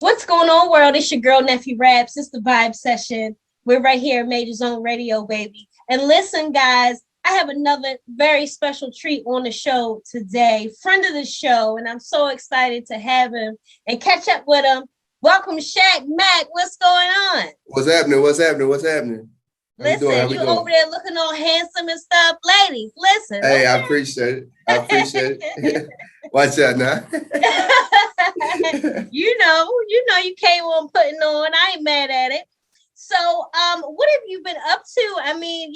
What's going on, world? It's your girl, Nephew Raps. It's the Vibe Session. We're right here at Major Zone Radio, baby. And listen, guys, I have another very special treat on the show today. Friend of the show, and I'm so excited to have him and catch up with him. Welcome, Shaq Mack. What's going on? What's happening? What's happening? What's happening? How we doing? Listen, How we you over doing? there looking all handsome and stuff. Ladies, listen, Hey, I appreciate it. I appreciate okay? it. Watch out now. you came on putting on. I ain't mad at it. So, what have you been up to? I mean,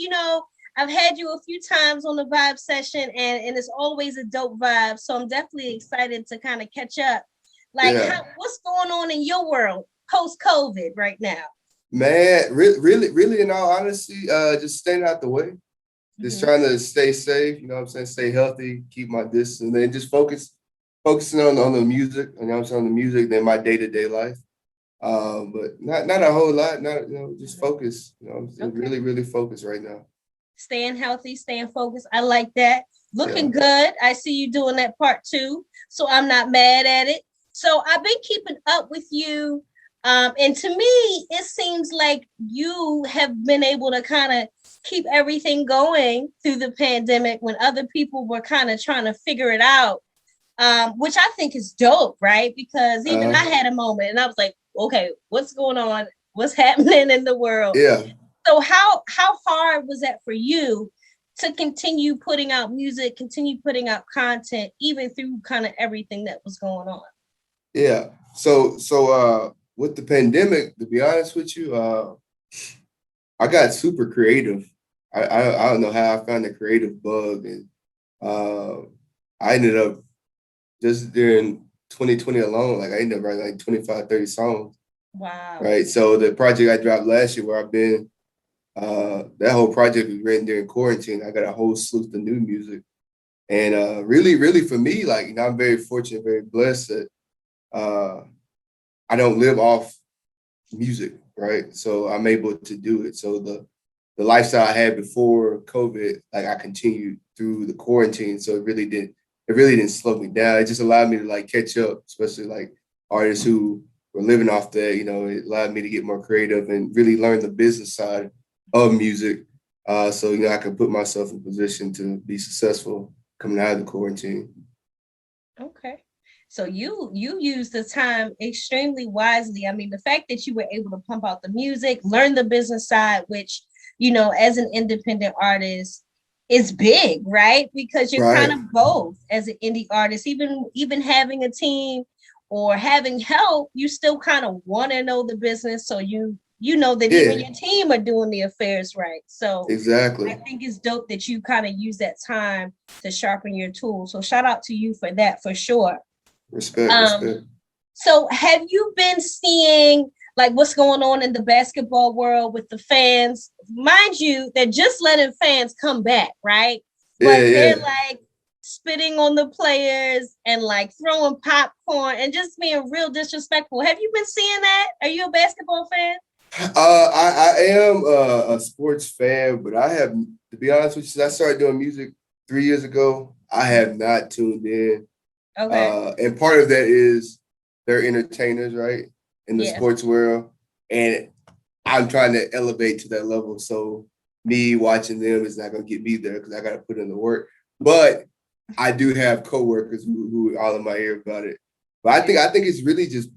I've had you a few times on the Vibe Session, and it's always a dope vibe. So I'm definitely excited to kind of catch up. Like, Yeah, what's going on in your world post COVID right now? man. Really, in all honesty, just staying out the way. Just Mhm. trying to stay safe. You know what I'm saying? Stay healthy, keep my distance, and then just focusing on the music. You know what I'm saying? On the music, then my day-to-day life. But not a whole lot. Not just focus. I'm just Okay. really focused right now. Staying healthy, staying focused. I like that. Yeah. Looking good. I see you doing that part too. So I'm not mad at it. So I've been keeping up with you. And to me, it seems like you have been able to kind of keep everything going through the pandemic when other people were kind of trying to figure it out, which I think is dope, right? Because even I Uh, had a moment and I was like, okay, what's going on? What's happening in the world? yeah. So how hard was that for you to continue putting out music, continue putting out content, even through kind of everything that was going on? Yeah. So with the pandemic, to be honest with you, I got super creative. I don't know how I found the creative bug, and uh, I ended up just during 2020 alone, like I ended up writing like 25, 30 songs. Wow. Right. So the project I dropped last year, where I've been, that whole project was written during quarantine. I got a whole slew of new music, and really for me, like I'm very fortunate, very blessed that uh, I don't live off music, right? So I'm able to do it. So the lifestyle I had before COVID, like I continued through the quarantine. So it really didn't slow me down. It just allowed me to like catch up, especially like artists who were living off that. It allowed me to get more creative and really learn the business side of music. So I could put myself in position to be successful coming out of the quarantine. Okay. So you use the time extremely wisely. I mean, the fact that you were able to pump out the music, learn the business side, which, as an independent artist is big, right? Because you're kind Right. of both as an indie artist, even having a team or having help, you still kind of want to know the business. So you know that even Yeah. your team are doing the affairs right. So I Exactly. think it's dope that you kind of use that time to sharpen your tools. So shout out to you for that for sure. Respect. Um, Respect. so have you been seeing like what's going on in the basketball world with the fans? Mind you, they're just letting fans come back, right? Yeah. But they're Yeah. like spitting on the players and like throwing popcorn and just being real disrespectful. Have you been seeing that? Are you a basketball fan? I am a sports fan, but I have, to be honest with you, since I started doing music 3 years ago, I have not tuned in. Okay. And part of that is they're entertainers, right, in the Yeah. sports world, and I'm trying to elevate to that level. So me watching them is not going to get me there because I got to put in the work. But I do have coworkers who are all in my ear about it. But I think it's really just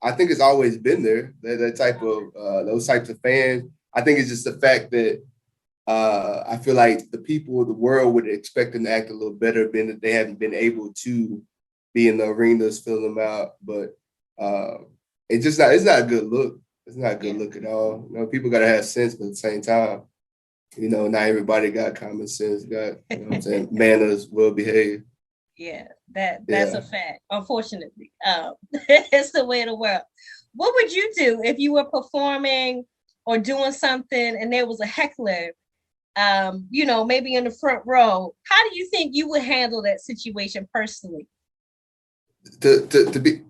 I think it's always been there. That type of those types of fans. I think it's just the fact that I feel like the people of the world would expect them to act a little better, being that they haven't been able to be in the arenas, fill them out. But uh, it's not a good look. It's not a good Yeah. look at all. People gotta have sense, but at the same time, not everybody got common sense, got what I'm saying, manners, well behaved. Yeah, that's Yeah. a fact. Unfortunately, it's the way of the world. What would you do if you were performing or doing something and there was a heckler, maybe in the front row? How do you think you would handle that situation personally? To be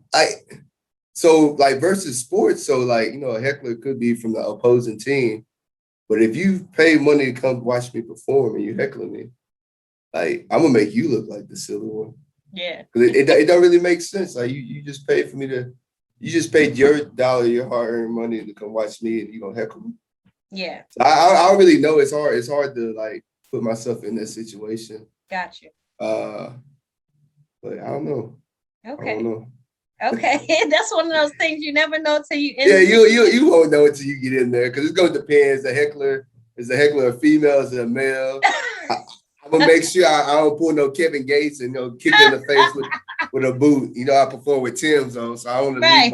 so like versus sports, so like a heckler could be from the opposing team, but if you pay money to come watch me perform and you heckling me, like I'm gonna make you look like the silly one Yeah. because it don't really make sense. Like you just paid for me to You just paid your dollar, your hard-earned money to come watch me, and you gonna heckle me. Yeah. So I don't really know. It's hard. It's hard to like put myself in that situation. Gotcha. But I don't know. Okay. I don't know. Okay. That's one of those things you never know till you Yeah, you won't know until you get in there because it's gonna depend. Is the heckler a female? Is it a male? I'm gonna make sure I don't pull no Kevin Gates and kick her in the face with a boot. I perform with Tim's on, so I want to leave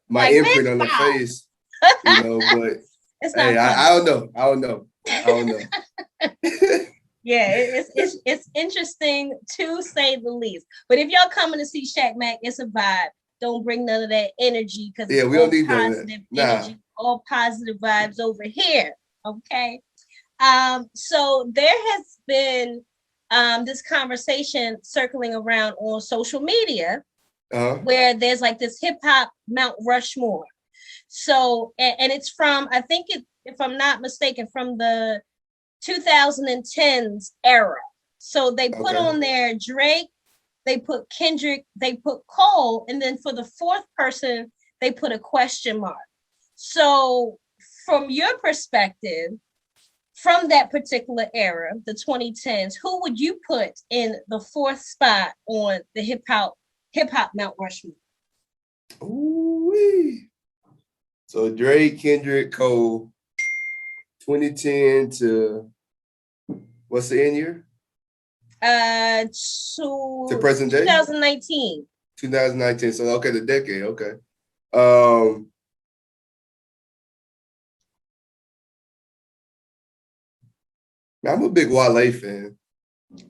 my like, imprint on the face. But it's hey, not funny. I don't know. Yeah, it's interesting to say the least. But if y'all coming to see Shaq Mack, it's a vibe. Don't bring none of that energy because we don't need positive energy, all positive vibes over here. Okay. So there has been this conversation circling around on social media where there's like this hip hop Mount Rushmore. So, and it's from, I think if I'm not mistaken, from the 2010s era. So they put on there Drake, they put Kendrick, they put Cole, and then for the fourth person, they put a question mark. So from your perspective, from that particular era, the 2010s, who would you put in the fourth spot on the hip hop Mount Rushmore? Ooh-wee. So Drake, Kendrick, Cole, 2010 to what's the end year? To present day? 2019. 2019. So okay, the decade. Okay. I'm a big Wale fan.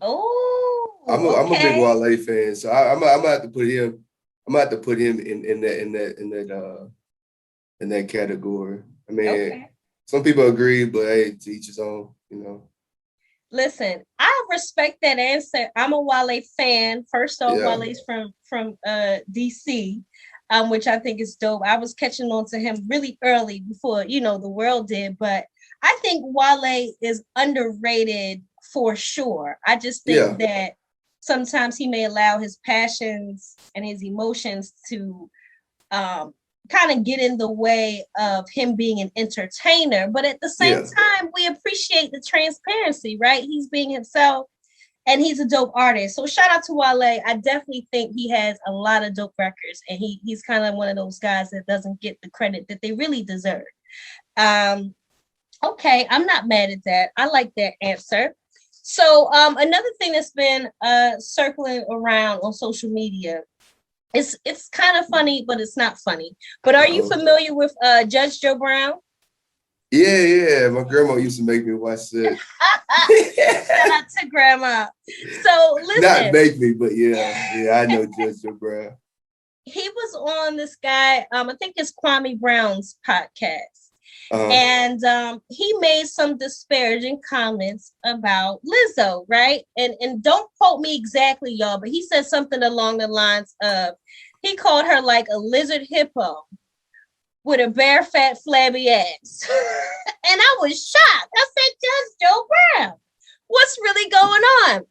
Oh, I'm a big Wale fan. So I'm gonna have to put him. I'm gonna have to put him in that category. I mean, some people agree, but hey, to each his own. Listen, I respect that answer. I'm a Wale fan. First off, Wale's from DC, which I think is dope. I was catching on to him really early before the world did, but I think Wale is underrated for sure. I just think that sometimes he may allow his passions and his emotions to kind of get in the way of him being an entertainer. But at the same time, we appreciate the transparency, right? He's being himself and he's a dope artist. So shout out to Wale. I definitely think he has a lot of dope records and he's kind of one of those guys that doesn't get the credit that they really deserve. Okay, I'm not mad at that. I like that answer. So another thing that's been circling around on social media, it's kind of funny, but it's not funny. But are you familiar with Judge Joe Brown? Yeah. My grandma used to make me watch that. Shout out to grandma. So listen. Not make me, but yeah, I know Judge Joe Brown. He was on this guy, I think it's Kwame Brown's podcast. And he made some disparaging comments about Lizzo, right? And don't quote me exactly, y'all, but he said something along the lines of, he called her like a lizard hippo with a bare, fat, flabby ass. And I was shocked. I said, Judge Joe Brown, what's really going on?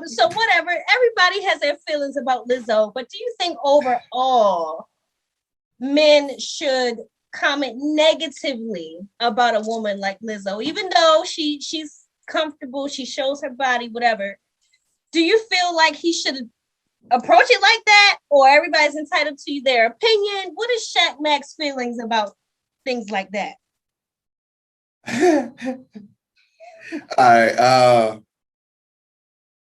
So whatever, everybody has their feelings about Lizzo, but do you think overall men should comment negatively about a woman like Lizzo, even though she's comfortable, she shows her body, whatever? Do you feel like he should approach it like that, or everybody's entitled to their opinion? What is Shaq Mack's feelings about things like that? All right.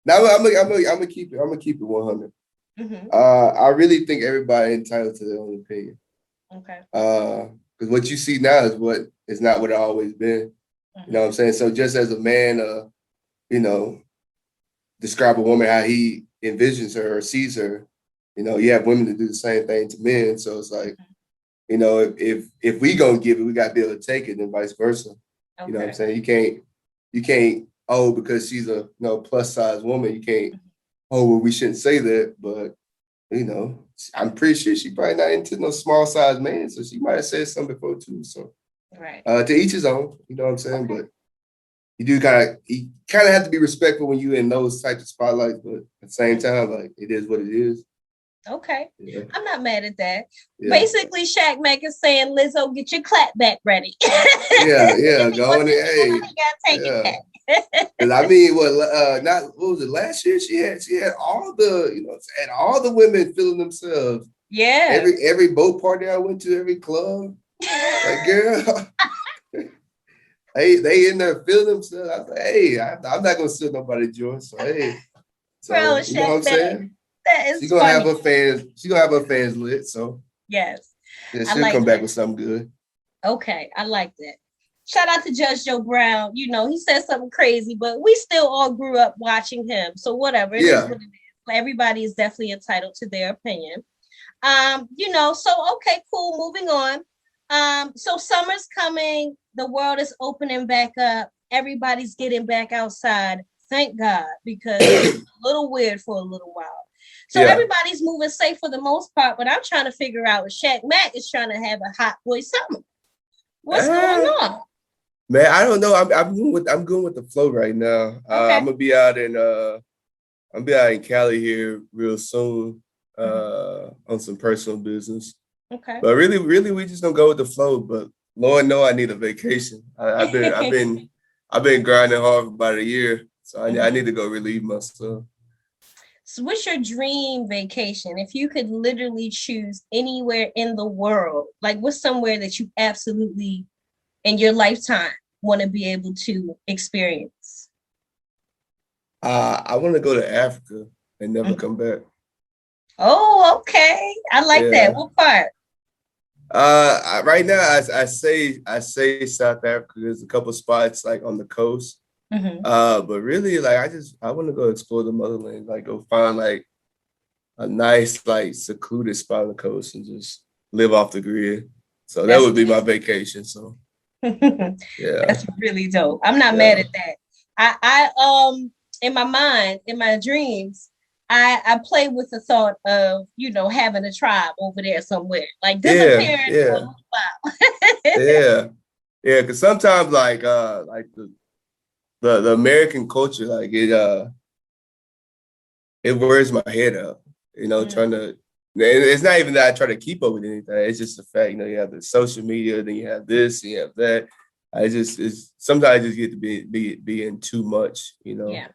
Now I'm gonna keep it 100. Mm-hmm. I really think everybody entitled to their own opinion. Okay. Because what you see now is not what it always been. Mm-hmm. You know what I'm saying? So just as a man, describe a woman how he envisions her or sees her, you have women to do the same thing to men. So it's like, if we gonna give it, we gotta be able to take it, and vice versa. Okay. You know what I'm saying? You can't, because she's a plus size woman, you can't, well, we shouldn't say that, but I'm pretty sure she probably not into no small size man, so she might have said something before too. So right. To each his own, you know what I'm saying? Okay. But you kind of have to be respectful when you're in those types of spotlights, but at the same time, like, it is what it is. Okay. Yeah. I'm not mad at that. Yeah. Basically, Shaq Mack is saying, Lizzo, get your clap back ready. Yeah. If he Go on wants it. to do Hey. it, he got to take it Yeah. back. Cause I mean, what was it last year? She had all the, and all the women feeling themselves. Yeah. Every boat party I went to, every club, like girl, they in there feeling themselves. I was like, hey, I'm not gonna steal nobody's joy. So hey, Bro, so you know what Shaq I'm Mack, saying? that She is gonna have funny. her fans. She gonna have her fans lit. So Yes. yeah, I she'll like come back that. with something good. Okay. I like that. Shout out to Judge Joe Brown. He said something crazy, but we still all grew up watching him. So whatever. It is Yeah. what it is. Everybody is definitely entitled to their opinion. So okay, cool. Moving on. So summer's coming, the world is opening back up, everybody's getting back outside. Thank God, because it was a little weird for a little while. So Yeah. everybody's moving safe for the most part, but I'm trying to figure out if Shaq Mack is trying to have a hot boy summer. What's going Uh, on? man, I don't know. I'm going with the flow right now. I'm Okay. gonna be out in Cali here real soon on some personal business. Okay. But really, really, we just gonna go with the flow. But Lord, know I need a vacation. I've been grinding hard for about a year, so I need to go relieve myself. So what's your dream vacation? If you could literally choose anywhere in the world, like what's somewhere that you absolutely in your lifetime want to be able to experience? I want to go to Africa and never Mhm. come back. Oh, okay. I like that. Yeah. What part? Right now, I say South Africa. There's a couple spots like on the coast. Mhm. But really, like I want to go explore the motherland, like go find like a nice, like secluded spot on the coast and just live off the grid. So that That's would be my vacation. So yeah, that's really dope. I'm not mad yeah, at that. I in my mind, in my dreams, I play with the thought of, having a tribe over there somewhere, like yeah, disappearing for a yeah, little while. yeah, yeah. Because sometimes, like the American culture, like it wears my head out. Trying to. It's not even that I try to keep up with anything. It's just the fact, you have the social media, then you have this, and you have that. It's sometimes I just get to be in too much, Yeah.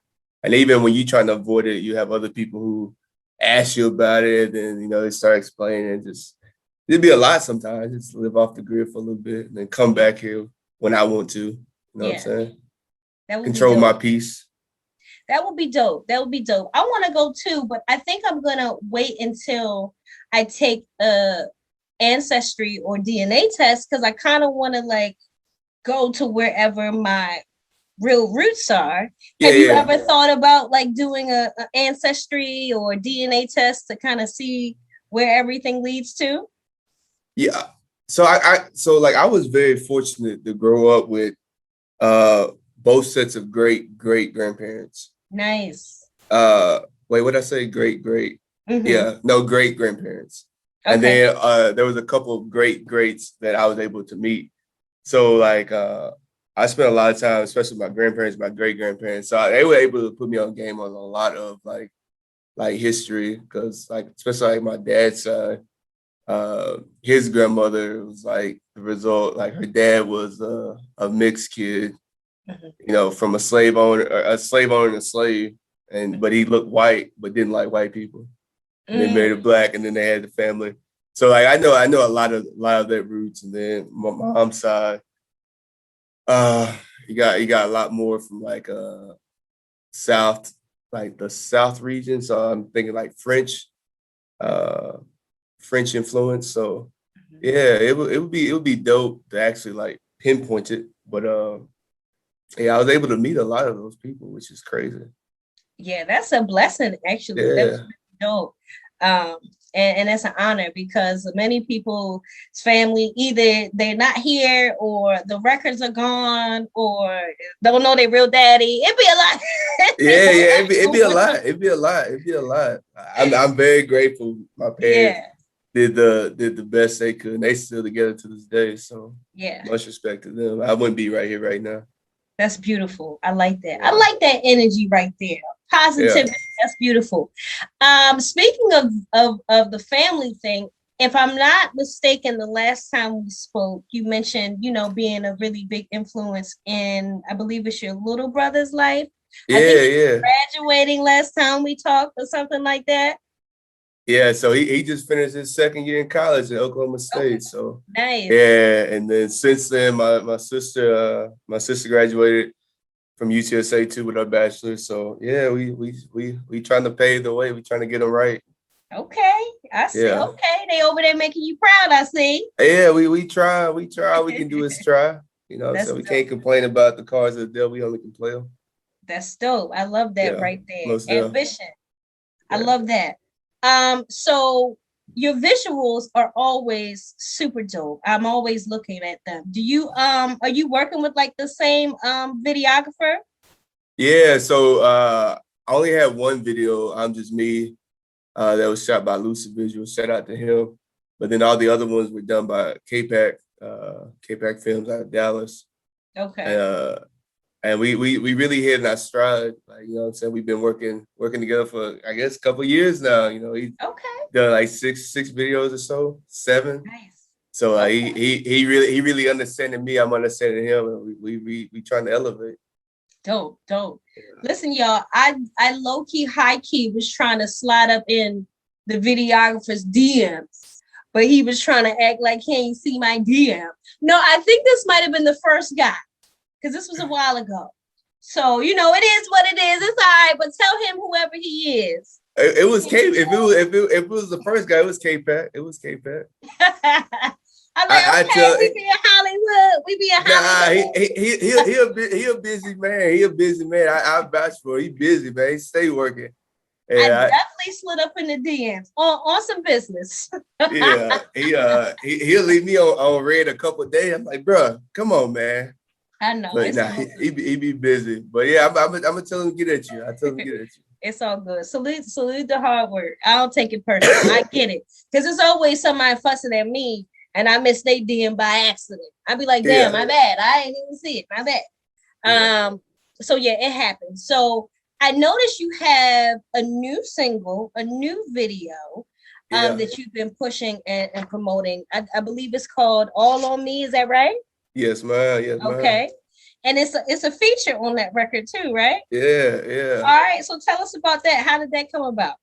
And even when you're trying to avoid it, you have other people who ask you about it, and they start explaining. And just it'd be a lot sometimes. Just live off the grid for a little bit, and then come Yeah. back here when I want to. You know what I'm Yeah. saying? That would be Control my dope. peace. That would be dope. That would be dope. I want to go too, but I think I'm gonna wait until I take a ancestry or DNA test because I kind of want to like go to wherever my real roots are. Yeah, Have you yeah, ever thought about like doing a ancestry or DNA test to kind of see where everything leads to? yeah. So like I was very fortunate to grow up with uh both sets of great great grandparents. Nice. Uh Wait, what did I say? Great great. Mm-hmm. Yeah, no, great grandparents. And Okay. then there was a couple of great greats that I was able to meet. So like I spent a lot of time, especially with my grandparents, my great grandparents. So they were able to put me on game on a lot of like history, because like especially like my dad's side, his grandmother was like the result, like her dad was a mixed kid, Mhm. from a slave owner and a slave, but he looked white but didn't like white people, and they married a Mm, black, and then they had the family. So like I know a lot of their roots, and then my mom's side, you got a lot more from like south, like the south region. So I'm thinking like uh French influence. So yeah, it would be dope to actually like pinpoint it. But yeah, I was able to meet a lot of those people, which is crazy. yeah, that's a blessing, actually. That's Yeah. really dope. Um, and it's an honor because many people's family either they're not here or the records are gone or don't know their real daddy. It'd be a lot. It'd Yeah, be a yeah, lot it'd be a going lot. on. It'd be a lot. It'd be a lot. I'm very grateful. My parents Yeah, did the best they could. And they still together to this day. So yeah. much respect to them. I wouldn't be right here right now. That's beautiful. I like that. I Yeah. like that energy right there. Positivity. Yeah. That's beautiful. Speaking of the family thing, if I'm not mistaken, the last time we spoke, you mentioned, being a really big influence in, I believe it's your little brother's life. I think Yeah, he was yeah. graduating last time we talked or something like that. Yeah, so he just finished his second year in college at Oklahoma Okay. State. So Nice. yeah, and then since then my sister graduated from UTSA too with her bachelor's. So yeah, we trying to pave the way. We trying to get them right. Okay. I see. Yeah. Okay. They over there making you proud, I see. Yeah, we try. All we can do is try. That's So we dope. can't complain about the cars of the devil. We only complain. That's dope. I love that Yeah, right there. most of Ambition. I yeah. love that. So your visuals are always super dope. I'm always looking at them. Do you are you working with like the same videographer? Yeah, so I only had one video. I'm just me. That was shot by Lucid Visual. Shout out to him. But then all the other ones were done by K-Pac Films out of Dallas. Okay. Uh, and we really hit in our stride. Like, what I'm saying, we've been working together for I guess a couple of years now. He Okay. done like six videos or so, seven. Nice. So Okay. he really understanding me. I'm understanding him, and we trying to elevate. Dope. Dope. Listen, y'all, I low key, high key was trying to slide up in the videographer's DMs, but he was trying to act like he ain't see my DM. No, I think this might have been the first guy because this was a while ago. So, it is what it is. It's all right, but tell him whoever he is. It was K. If it was the first guy, it was K-Pac. It was K-Pac. I'm like, I okay, tell we be in Hollywood. We be in Nah, Hollywood. he a busy man. He a busy man. I vouch for. He busy man. He stay working. I Yeah, definitely slid up in the DMs on some business. yeah. He'll leave me on red a couple of days. I'm like, bro, come on, man. I know But it's nah, all he be busy. But yeah, I'm gonna tell him to get at you. I tell him to good. get at you. It's all good. Salute the hard work. I don't take it personal. I get it. Because it's always somebody fussing at me and I miss they DM by accident. I'd be like, damn, Yeah, my bad. I ain't even see it. My bad. yeah, So yeah, it happened. So I noticed you have a new single, a new video yeah. that you've been pushing and promoting. I believe it's called All on Me. Is that right? Yes, man. Yes, man. Okay. And it's a feature on that record too, right? Yeah, yeah. All right. So tell us about that. How did that come about?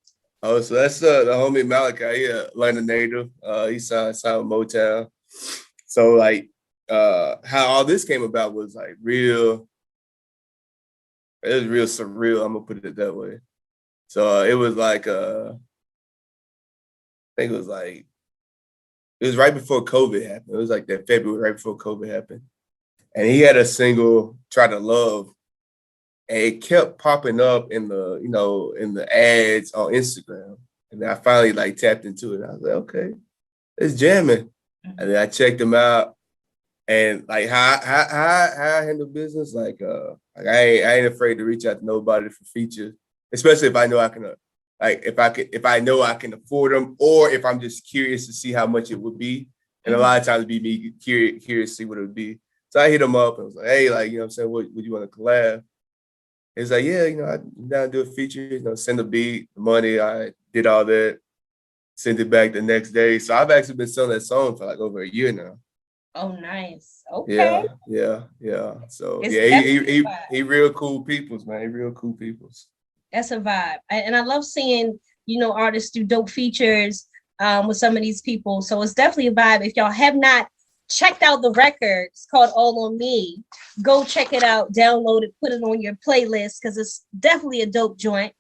Oh, so that's the homie Malachi. He a Atlanta native. He signed with Motown. So like how all this came about was like real. It was real surreal. I'm gonna put it that way. So it was like I think it was right before COVID happened. It was like that February right before COVID happened, and he had a single "Try to Love," and it kept popping up in the ads on Instagram. And then I finally like tapped into it. I was like, okay, it's jamming. And then I checked him out, and like how I handle business, like I ain't afraid to reach out to nobody for features, especially if I know I can, like if I know I can afford them, or if I'm just curious to see how much it would be. And a lot of times it'd be me curious to see what it would be. So I hit him up and was like, hey, like, what I'm saying, what would you want to collab? It's like, yeah, I'm down to do a feature, send the beat, the money. I did all that, sent it back the next day. So I've actually been selling that song for like over a year now. Oh, nice. Okay. Yeah, yeah, yeah. So It's yeah, definitely a vibe. he real cool peoples, man. He real cool peoples. That's a vibe. And I love seeing, artists do dope features with some of these people. So it's definitely a vibe. If y'all have not checked out the record, it's called All on Me. Go check it out, download it, put it on your playlist because it's definitely a dope joint.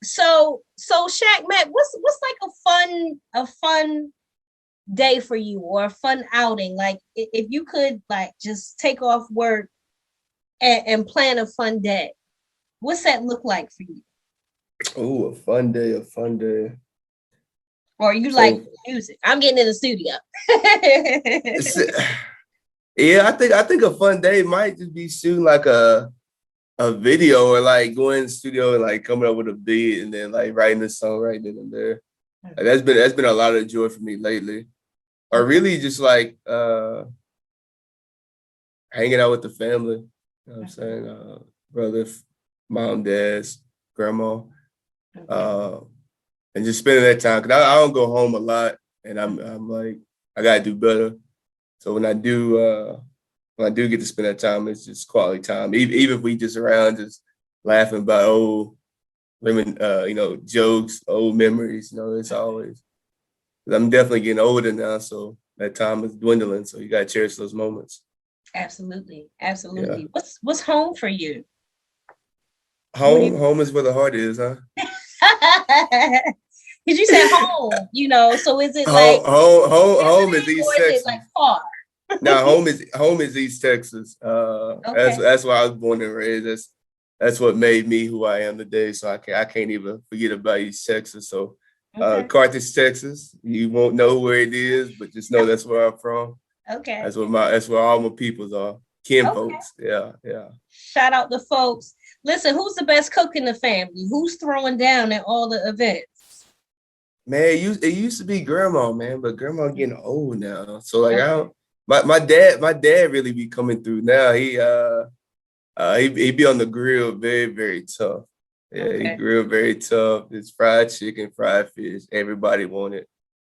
So Shaq Mack, what's like a fun day for you or a fun outing? Like if you could like just take off work and plan a fun day, what's that look like for you? Oh, a fun day, a fun day. Or you like So music? I'm getting in the studio. yeah, I think a fun day might just be shooting like a video or like going in the studio and like coming up with a beat and then like writing a song right then and there. Like, that's been a lot of joy for me lately. Or Okay. really just like hanging out with the family. You know what I'm saying? Brother, mom, dads, grandma, and just spending that time. Cause I don't go home a lot, and I'm like, I gotta do better. So when I do get to spend that time, it's just quality time. Even if we just around, just laughing about old women, jokes, old memories. It's always. I'm definitely getting older now, so that time is dwindling. So you gotta cherish those moments. Absolutely. Yeah. What's home for you? Home is where the heart is, huh? Because you said home, so is it like home is visiting East or is it Texas. like far? Now home is East Texas. Okay. That's why I was born and raised. That's what made me who I am today. So I can't even forget about East Texas. So Okay. Carthage, Texas. You won't know where it is, but just know that's where I'm from. Okay. That's where all my peoples are. Kin Okay. folks. Yeah. Shout out to folks. Listen, who's the best cook in the family? Who's throwing down at all the events? Man, it used to be grandma, man, but grandma getting old now. So like I don't my dad really be coming through now. He be on the grill very, very tough. Yeah, he grill very tough. His fried chicken, fried fish, everybody want it.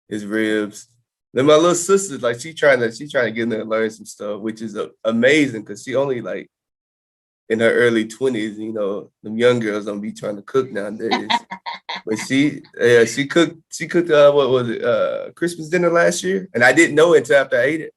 His ribs. Then my little sister, like she trying to get in there and learn some stuff, which is amazing because she only like in her early 20s. Them young girls don't be trying to cook nowadays. But she cooked what was it, Christmas dinner last year, and I didn't know it until after I ate it.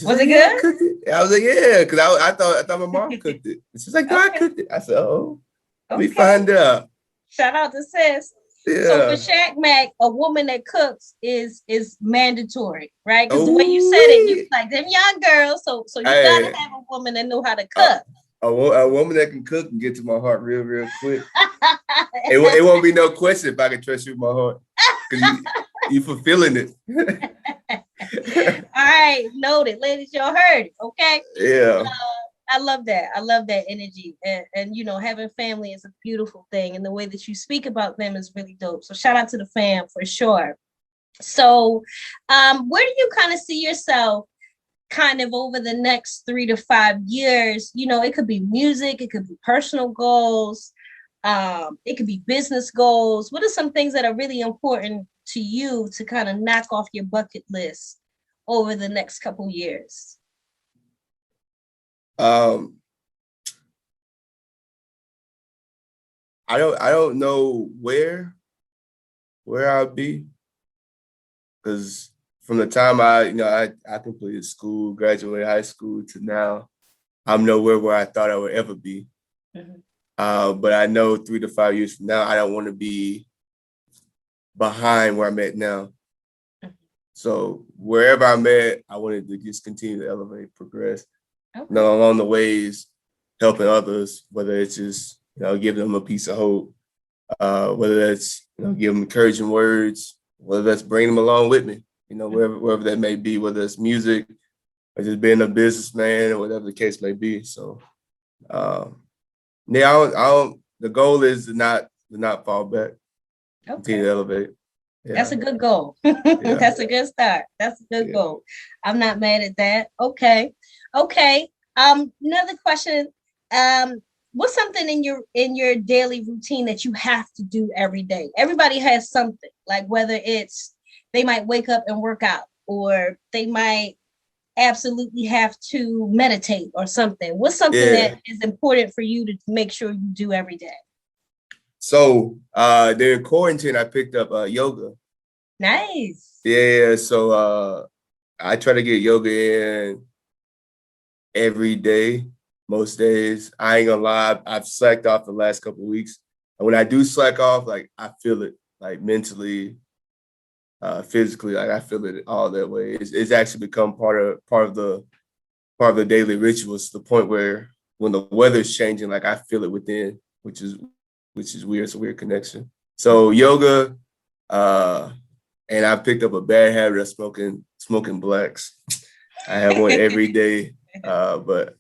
Was it good? I cooked it. I was like, yeah, because I thought my mom cooked it. And she's like, no, I cooked it. I said, oh, let me find out. Shout out to sis. Yeah. So for Shaq Mack, a woman that cooks is mandatory, right? Because the way you said it, you like them young girls. So you gotta have a woman that know how to cook. A woman that can cook and get to my heart real, real quick. It won't be no question if I can trust you with my heart. Because you fulfilling it. All right, noted. Ladies, y'all heard it, okay? Yeah. I love that. I love that energy. And having family is a beautiful thing. And the way that you speak about them is really dope. So shout out to the fam for sure. So where do you kind of see yourself kind of over the next 3 to 5 years? It could be music, it could be personal goals, it could be business goals. What are some things that are really important to you to kind of knock off your bucket list over the next couple years? I don't know where I'll be, because from the time I completed school, graduated high school to now, I'm nowhere where I thought I would ever be. Mm-hmm. But I know 3 to 5 years from now, I don't want to be behind where I'm at now. Mm-hmm. So wherever I'm at, I wanted to just continue to elevate, progress. Okay. Along the ways, helping others, whether it's just give them a piece of hope, whether that's give them encouraging words, whether that's bringing them along with me, wherever that may be, whether it's music or just being a businessman or whatever the case may be. So, I don't. The goal is to not fall back. Okay. Continue to elevate. Yeah. That's a good goal. Yeah. That's a good start. That's a good goal. I'm not mad at that. Okay. Another question. What's something in your daily routine that you have to do every day? Everybody has something, like whether it's they might wake up and work out, or they might absolutely have to meditate or something. What's something that is important for you to make sure you do every day? So during quarantine, I picked up yoga. Nice. Yeah. So I try to get yoga in every day, most days. I ain't gonna lie, I've slacked off the last couple of weeks. And when I do slack off, like I feel it, like mentally, physically, like I feel it all that way. It's actually become part of the daily rituals, to the point where when the weather's changing, like I feel it within, which is weird. It's a weird connection. So yoga, and I picked up a bad habit of smoking blacks. I have one every day, but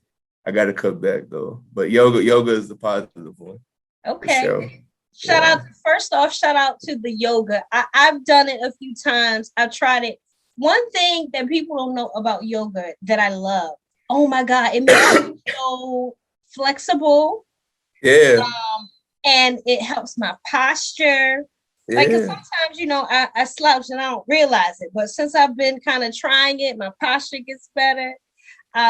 I got to cut back though. But yoga is the positive one. Okay. Sure. Shout out to the yoga. I've done it a few times. I've tried it. One thing that people don't know about yoga that I love, oh my God, it makes me so flexible, Yeah. and it helps my posture. Like, cause Yeah. sometimes, I slouch and I don't realize it, but since I've been kind of trying it, my posture gets better.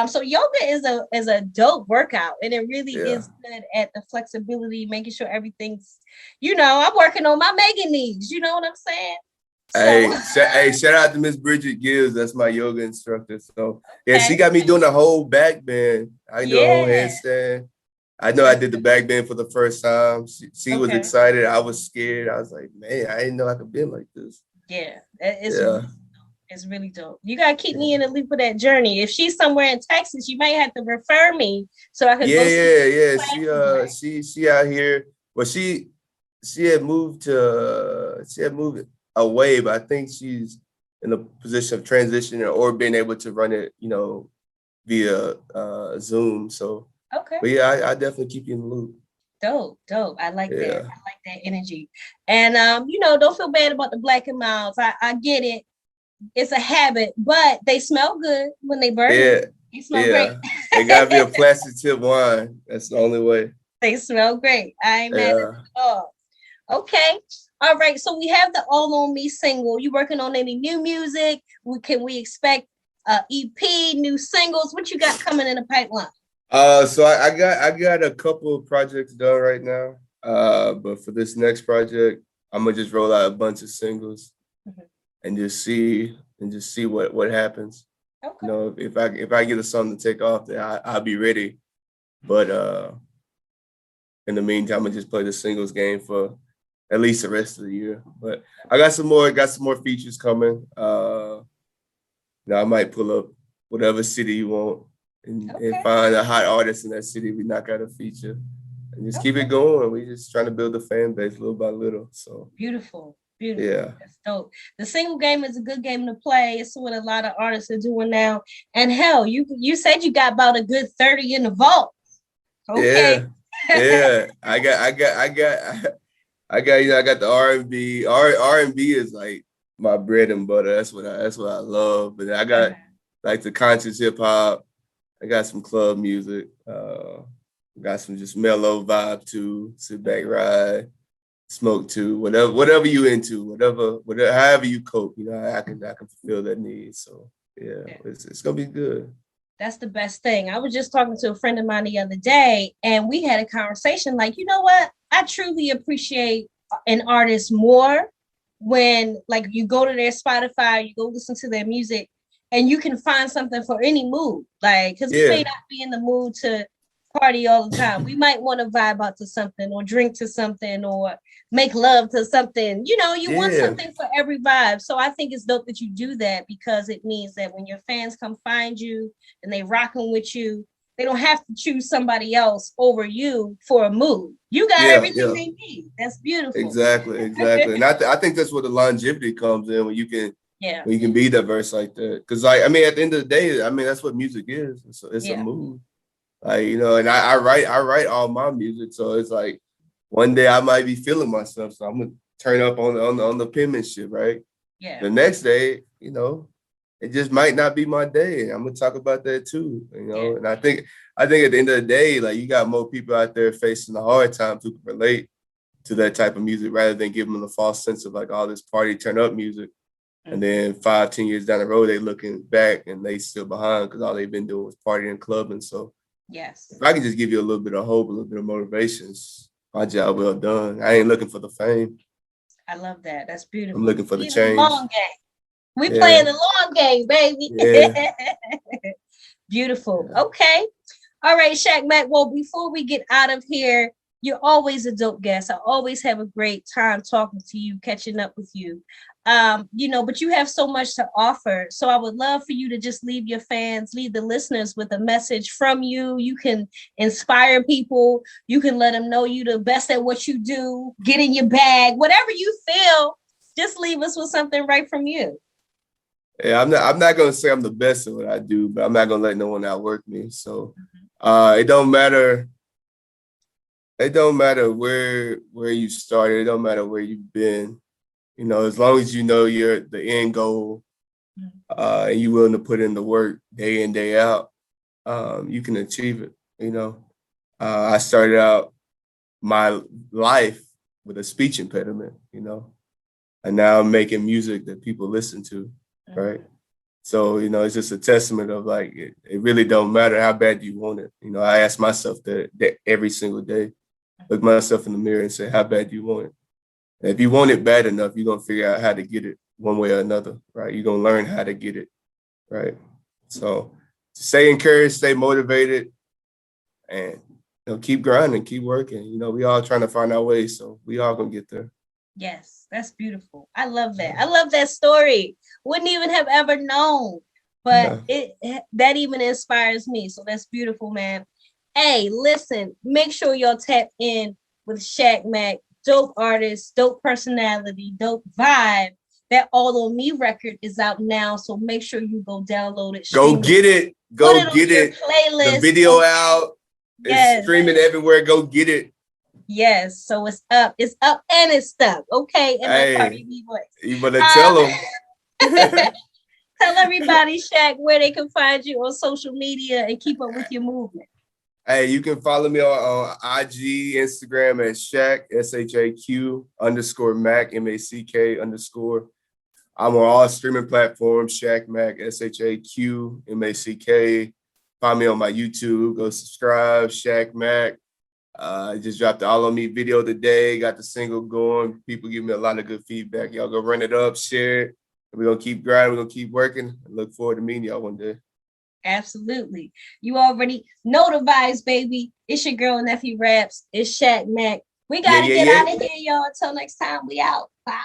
So yoga is a dope workout, and it really Yeah. is good at the flexibility, making sure everything's, I'm working on my mega knees. You know what I'm saying? So Hey, shout out to Miss Bridget Gibbs. That's my yoga instructor. So yeah, she okay, got me doing the whole back bend. I can do a whole yeah, handstand. I know I did the back bend for the first time. She was okay, excited. I was scared. I was like, man, I didn't know I could bend like this. yeah, it's Yeah. it's really dope. You gotta keep me in the loop of that journry. If she's somewhere in Texas, you might have to refer me so I could Yeah, go see yeah, yeah. what classes like. She out here. Well, she had moved away, but I think she's in a position of transitioning or being able to run it, via Zoom. So, Okay. but yeah, I definitely keep you in the loop. Dope. I like that. Yeah, I like that energy. And don't feel bad about the black and milds. I get it. It's a habit, but they smell good when they burn it. yeah, They smell great. yeah. It gotta be a plastic tip wine. That's the only way. They smell great. I ain't mad at it Yeah. at all. Okay. All right. So we have the All On Me single. You working on any new music? Can we expect EP, new singles? What you got coming in the pipeline? So I got a couple of projects done right now. But for this next project, I'm gonna just roll out a bunch of singles Mhm. and just see what happens. Okay. If I get a song to take off, then I'll be ready. But in the meantime, I just play the singles game for at least the rest of the year. But I got some more features coming. I might pull up whatever city you want and Okay. find a hot artist in that city. We knock out a feature and just keep it Okay. going. We just trying to build a fan base little by little. So Beautiful. Beautiful. yeah, That's dope. The single game is a good game to play. It's what a lot of artists are doing now. And hell, you said you got about a good 30 in the vault. Okay. yeah, yeah. I got the R&B. R&B is like my bread and butter. That's what I love. But I got like the conscious hip hop. I got some club music. Got some just mellow vibe too. Sit back, ride, smoke too. Whatever you into, whatever, however you cope. I can fulfill that need. So yeah, Yeah. it's gonna be good. That's the best thing. I was just talking to a friend of mine the other day, and we had a conversation like, you know what? I truly appreciate an artist more when, like, you go to their Spotify, you go listen to their music, and you can find something for any mood. Like, because we may Yeah, not be in the mood to party all the time. We might want to vibe out to something or drink to something or make love to something. You want yeah, something for every vibe. So I think it's dope that you do that because it means that when your fans come find you and they rocking with you, they don't have to choose somebody else over you for a mood. You got yeah, everything yeah. they need. That's beautiful. Exactly, exactly. And I think that's where the longevity comes in when you can Yeah, when you can be diverse like that. Because like I mean, at the end of the day, I mean that's what music is. It's a yeah, mood. Like, and I write all my music. So it's like one day I might be feeling myself. So I'm gonna turn up on the penmanship, right? yeah, The next day, it just might not be my day. I'm gonna talk about that too. yeah, And I think at the end of the day, like you got more people out there facing the hard times who can relate to that type of music rather than give them the false sense of like all this party turn up music. And mhm, then 5, 10 years down the road, they looking back and they still behind because all they've been doing was partying and clubbing. So yes. if I can just give you a little bit of hope, a little bit of motivation, it's my job well done. I ain't looking for the fame. I love that. That's I'm beautiful. looking for the In the change. long game. We Yeah, playing the long game, baby. yeah. Beautiful. Yeah. Okay. All right, Shaq Mack. Well, before we get out of here, you're always a dope guest. I always have a great time talking to you, catching up with you. But you have so much to offer. So I would love for you to just leave your fans, leave the listeners with a message from you. You can inspire people. You can let them know you the best at what you do. Get in your bag, whatever you feel. Just leave us with something right from you. Yeah, I'm not gonna say I'm the best at what I do, but I'm not gonna let no one outwork me. So it don't matter. It don't matter where you started. It don't matter where you've been. As long as you know you're the end goal, and you're willing to put in the work day in, day out, you can achieve it. I started out my life with a speech impediment, and now I'm making music that people listen to, right? So, it's just a testament of like, it really don't matter how bad you want it. I ask myself that every single day, look myself in the mirror and say, how bad do you want it? And if you want it bad enough, you're going to figure out how to get it one way or another, right? You're going to learn how to get it, right? So stay encouraged, stay motivated, and keep grinding, keep working. We all trying to find our way, so we all going to get there. Yes, that's beautiful. I love that. I love that story. Wouldn't even have ever known, but that even inspires me. So that's beautiful, man. Hey, listen, make sure y'all tap in with Shaq Mack. Dope artist, dope personality, dope vibe. That All On Me record is out now, so make sure you go download it. Go get it. Go get it. Playlist. The video out. Yes. It's streaming everywhere. Go get it. Yes, so it's up and it's stuck. Okay, in my Cardi B voice. You better tell them. Tell everybody, Shaq, where they can find you on social media and keep up with your movement. Hey, you can follow me on IG, Instagram at Shaq, SHAQ_Mack, MACK_. I'm on all streaming platforms, Shaq Mack, SHAQ, Find me on my YouTube. Go subscribe, Shaq Mack. I just dropped the All On Me video today. Got the single going. People give me a lot of good feedback. Y'all go run it up, share it. We're going to keep grinding. We're going to keep working. I look forward to meeting y'all one day. Absolutely. You already know the vibes, baby. It's your girl, Nephew Raps. It's Shaq Mack. We got to get out of here, y'all. Until next time, we out. Wow.